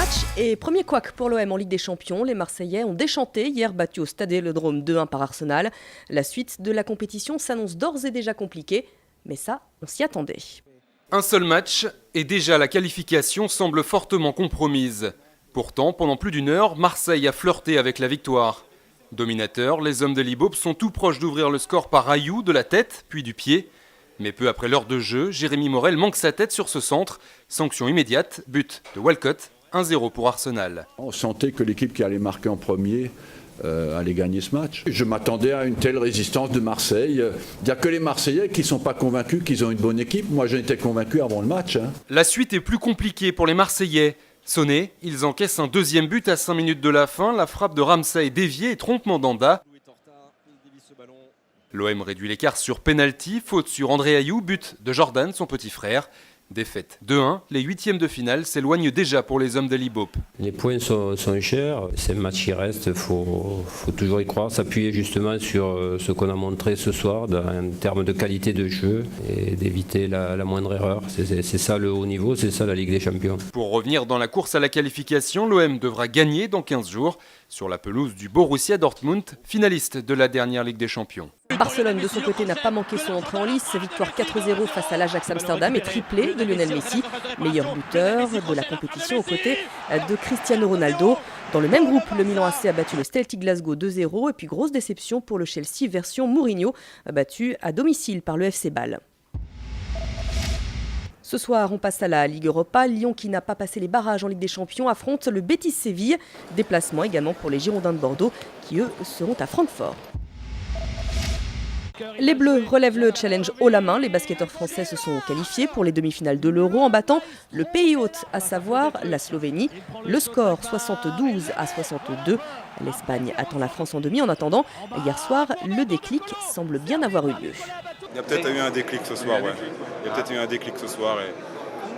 match et premier couac pour l'OM en Ligue des Champions. Les Marseillais ont déchanté hier, battus au Stade Vélodrome 2-1 par Arsenal. La suite de la compétition s'annonce d'ores et déjà compliquée, mais ça, on s'y attendait. Un seul match et déjà la qualification semble fortement compromise. Pourtant, pendant plus d'une heure, Marseille a flirté avec la victoire. Dominateurs, les hommes de l'Ibop sont tout proches d'ouvrir le score par Ayou de la tête, puis du pied. Mais peu après l'heure de jeu, Jérémy Morel manque sa tête sur ce centre. Sanction immédiate, but de Walcott, 1-0 pour Arsenal. On sentait que l'équipe qui allait marquer en premier allait gagner ce match. Je m'attendais à une telle résistance de Marseille. Il n'y a que les Marseillais qui ne sont pas convaincus qu'ils ont une bonne équipe. Moi, j'en étais convaincu avant le match. La suite est plus compliquée pour les Marseillais. Sonnés, ils encaissent un deuxième but à 5 minutes de la fin. La frappe de Ramsay est déviée et trompe Mandanda. L'OM réduit l'écart sur pénalty, faute sur André Ayou, but de Jordan, son petit frère. Défaite 2-1, les huitièmes de finale s'éloignent déjà pour les hommes de l'Ibop. Les points sont chers, c'est un match qui reste, il faut toujours y croire, s'appuyer justement sur ce qu'on a montré ce soir en termes de qualité de jeu et d'éviter la moindre erreur. C'est ça le haut niveau, c'est ça la Ligue des Champions. Pour revenir dans la course à la qualification, l'OM devra gagner dans 15 jours sur la pelouse du Borussia Dortmund, finaliste de la dernière Ligue des Champions. Barcelone, de son côté, n'a pas manqué son entrée en lice. Victoire 4-0 face à l'Ajax Amsterdam et triplé de Lionel Messi, meilleur buteur de la compétition aux côtés de Cristiano Ronaldo. Dans le même groupe, le Milan AC a battu le Celtic Glasgow 2-0 et puis grosse déception pour le Chelsea version Mourinho, battu à domicile par le FC Bâle. Ce soir, on passe à la Ligue Europa. Lyon, qui n'a pas passé les barrages en Ligue des Champions, affronte le Betis Séville. Déplacement également pour les Girondins de Bordeaux, qui eux seront à Francfort. Les Bleus relèvent le challenge haut la main. Les basketteurs français se sont qualifiés pour les demi-finales de l'Euro en battant le pays hôte, à savoir la Slovénie. Le score 72-62. L'Espagne attend la France en demi. En attendant, hier soir, le déclic semble bien avoir eu lieu. Il y a peut-être eu un déclic ce soir, ouais. Il y a peut-être eu un déclic ce soir.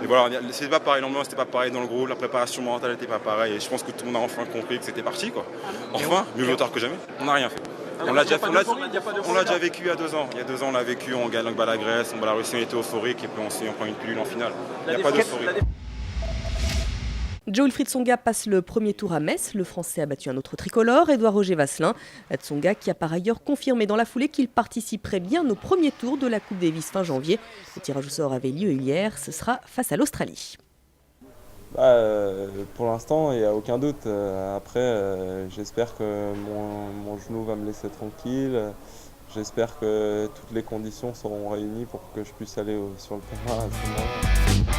Et voilà, c'était pas pareil, l'ambiance n'était pas pareil dans le groupe, la préparation mentale n'était pas pareille. Et je pense que tout le monde a enfin compris que c'était parti, quoi. Enfin, mieux vaut tard que jamais. On n'a rien fait. On l'a déjà vécu il y a 2 ans. Il y a 2 ans, on l'a vécu, on gagne la Grèce, on bat la Russie, on était euphorique et puis on prend une pilule en finale. Il n'y a pas d'euphorie. Jo-Wilfried Tsonga passe le premier tour à Metz. Le Français a battu un autre tricolore, Édouard Roger Vasselin. Tsonga qui a par ailleurs confirmé dans la foulée qu'il participerait bien au premier tour de la Coupe Davis fin janvier. Le tirage au sort avait lieu hier, ce sera face à l'Australie. Pour l'instant, il n'y a aucun doute. Après, j'espère que mon genou va me laisser tranquille. J'espère que toutes les conditions seront réunies pour que je puisse aller sur le terrain à ce moment-là.